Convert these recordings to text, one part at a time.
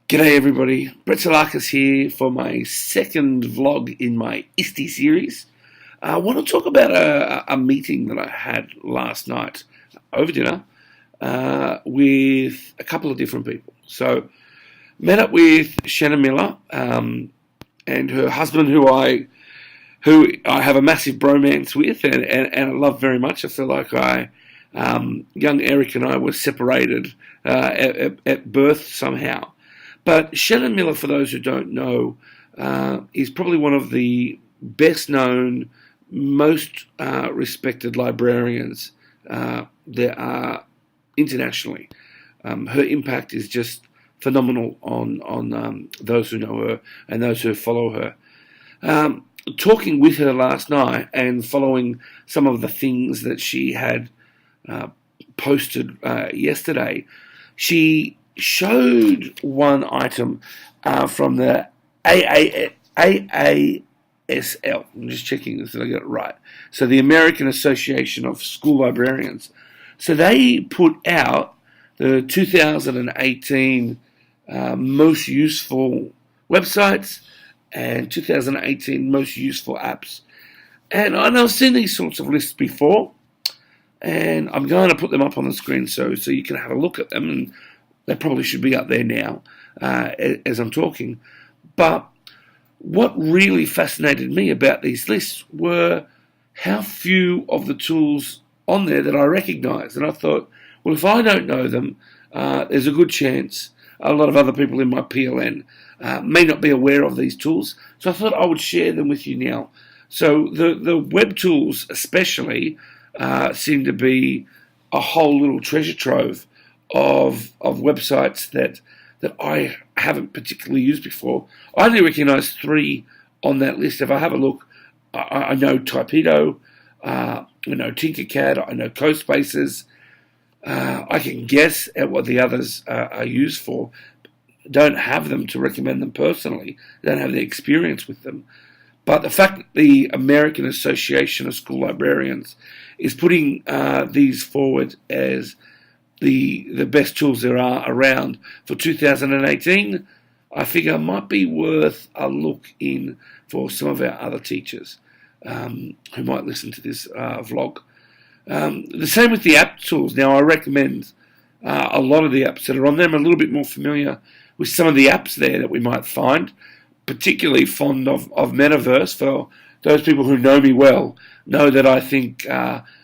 G'day everybody, Brett Salakis here for my second vlog in my ISTE series. I want to talk about a meeting that I had last night over dinner with a couple of different people. So, met up with Shannon Miller and her husband, who I have a massive bromance with and I love very much. I feel like young Eric and I were separated at birth somehow. But Shannon Miller, for those who don't know, is probably one of the best known, most respected librarians there are internationally. Her impact is just phenomenal on those who know her and those who follow her. Talking with her last night and following some of the things that she had posted yesterday, she showed one item from the AASL. I'm just checking this that I get it right. So the American Association of School Librarians. So they put out the 2018 most useful websites and 2018 most useful apps. And I've seen these sorts of lists before, and I'm going to put them up on the screen so you can have a look at them, and they probably should be up there now as I'm talking. But what really fascinated me about these lists were how few of the tools on there that I recognised. And I thought, well, if I don't know them, there's a good chance a lot of other people in my PLN may not be aware of these tools. So I thought I would share them with you now. So the web tools especially seem to be a whole little treasure trove of websites that I haven't particularly used before. I only recognise 3 on that list. If I have a look, I know Typedo, I know Tinkercad, I know CoSpaces. I can guess at what the others are used for. Don't have them to recommend them personally. Don't have the experience with them. But the fact that the American Association of School Librarians is putting these forward as the best tools there are around for 2018, I figure might be worth a look in for some of our other teachers who might listen to this vlog. The same with the app tools. Now, I recommend a lot of the apps that are on there. I'm a little bit more familiar with some of the apps there that we might find, particularly fond of Metaverse. For those people who know me well, know that I think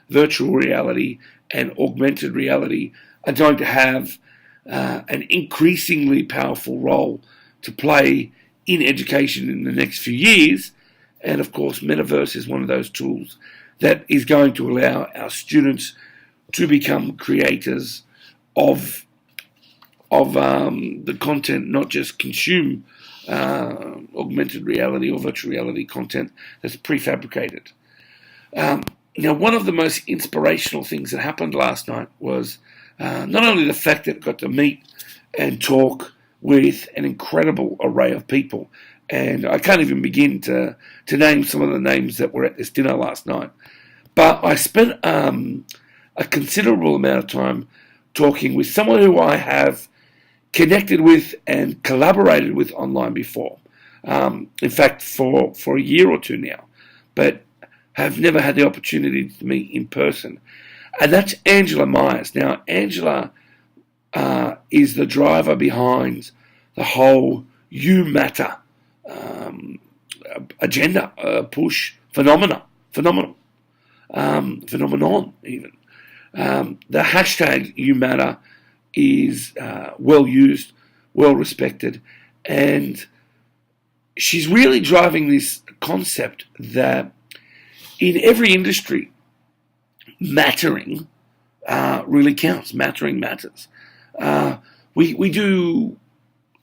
virtual reality and augmented reality are going to have an increasingly powerful role to play in education in the next few years. And of course, Metaverse is one of those tools that is going to allow our students to become creators of the content, not just consume augmented reality or virtual reality content that's prefabricated. Now, one of the most inspirational things that happened last night was not only the fact that I got to meet and talk with an incredible array of people, and I can't even begin to name some of the names that were at this dinner last night, but I spent a considerable amount of time talking with someone who I have connected with and collaborated with online before. In fact, for a year or two now, but have never had the opportunity to meet in person. And that's Angela Myers. Now, Angela is the driver behind the whole You Matter agenda, push, phenomenon even. The hashtag You Matter is well used, well respected, and she's really driving this concept that in every industry, mattering really counts. Mattering matters. We do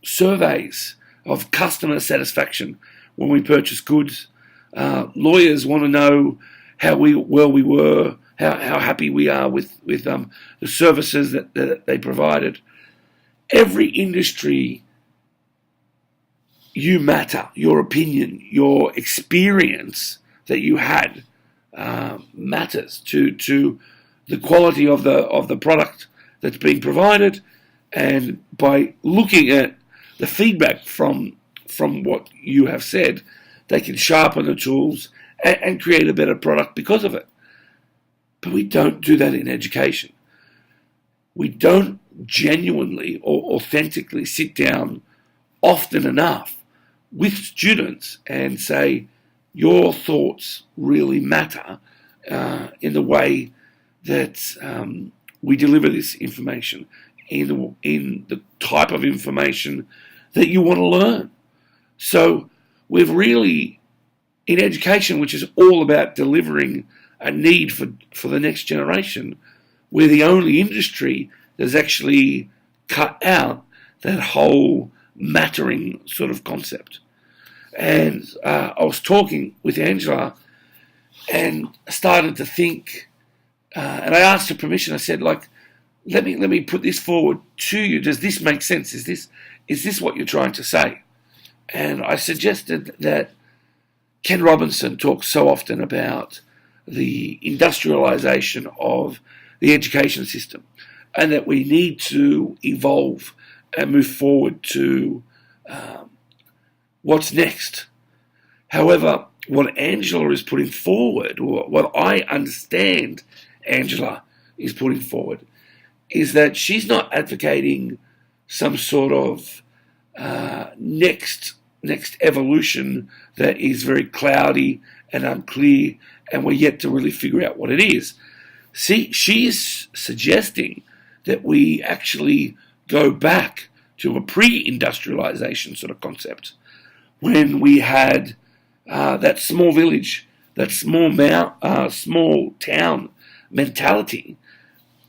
surveys of customer satisfaction when we purchase goods. Lawyers want to know how well we were, how happy we are with the services that they provided. Every industry, you matter. Your opinion, your experience that you had matters to the quality of the product that's being provided, and by looking at the feedback from what you have said, they can sharpen the tools and create a better product because of it. But we don't do that in education. We don't genuinely or authentically sit down often enough with students and say, your thoughts really matter in the way that we deliver this information, in the type of information that you want to learn. So we've really, in education, which is all about delivering a need for the next generation, we're the only industry that's actually cut out that whole mattering sort of concept. And I was talking with Angela and started to think, and I asked her permission. I said, like, let me put this forward to you. Does this make sense? Is this what you're trying to say? And I suggested that Ken Robinson talks so often about the industrialization of the education system, and that we need to evolve and move forward to what's next. However, what Angela is putting forward, or what I understand Angela is putting forward, is that she's not advocating some sort of next evolution that is very cloudy and unclear, and we're yet to really figure out what it is. See, she is suggesting that we actually go back to a pre-industrialization sort of concept, when we had that small village, that small town mentality,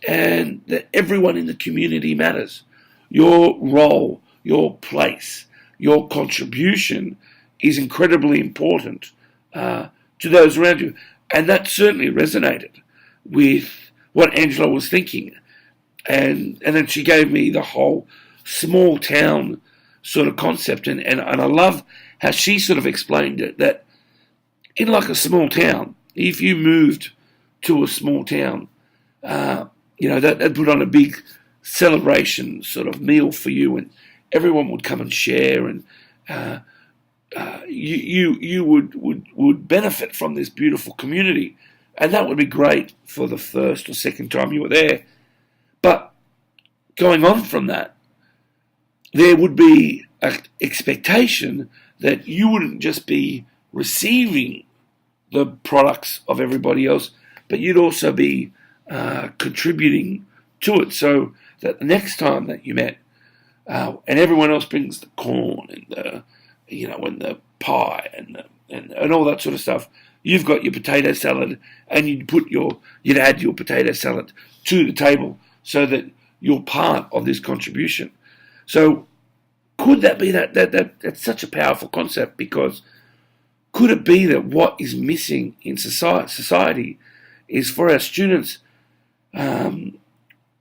and that everyone in the community matters. Your role, your place, your contribution is incredibly important to those around you. And that certainly resonated with what Angela was thinking. And then she gave me the whole small town sort of concept. And I love how she sort of explained it, that in like a small town, if you moved to a small town, that'd put on a big celebration sort of meal for you, and everyone would come and share, and you would benefit from this beautiful community, and that would be great for the first or second time you were there. But going on from that, there would be an expectation that you wouldn't just be receiving the products of everybody else, but you'd also be contributing to it, so that the next time that you met, and everyone else brings the corn and the pie and all that sort of stuff, you've got your potato salad, and you'd add your potato salad to the table, so that you're part of this contribution. So could that be that's such a powerful concept? Because could it be that what is missing in society is for our students,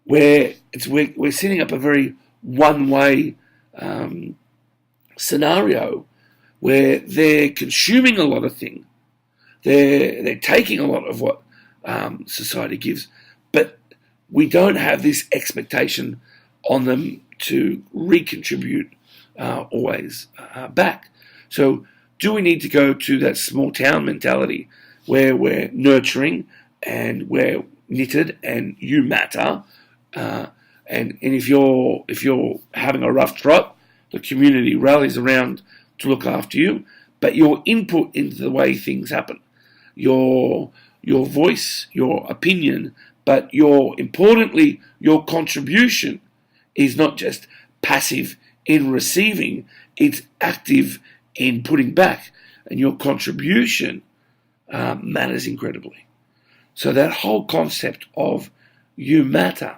where we're setting up a very one-way scenario, where they're consuming a lot of things, they're taking a lot of what society gives, but we don't have this expectation on them to recontribute always back. So do we need to go to that small town mentality where we're nurturing and we're knitted and you matter, and if you're having a rough trot, the community rallies around to look after you, but your input into the way things happen, your voice, your opinion, but importantly your contribution is not just passive in receiving, it's active in putting back, and your contribution matters incredibly. So that whole concept of you matter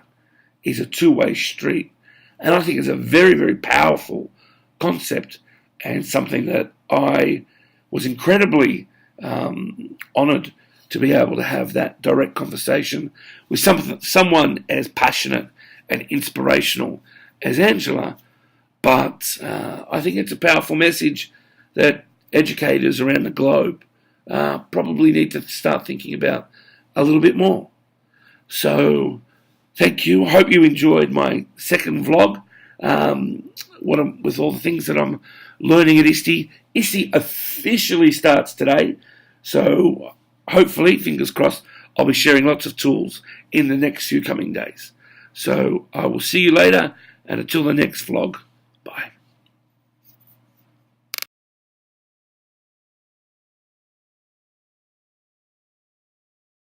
is a two-way street, and I think it's a very, very powerful concept, and something that I was incredibly honoured to be able to have that direct conversation with someone as passionate and inspirational as Angela. But I think it's a powerful message that educators around the globe probably need to start thinking about a little bit more. So thank you. I hope you enjoyed my second vlog. with all the things that I'm learning at ISTE. ISTE officially starts today, so hopefully, fingers crossed, I'll be sharing lots of tools in the next few coming days. So I will see you later, and until the next vlog.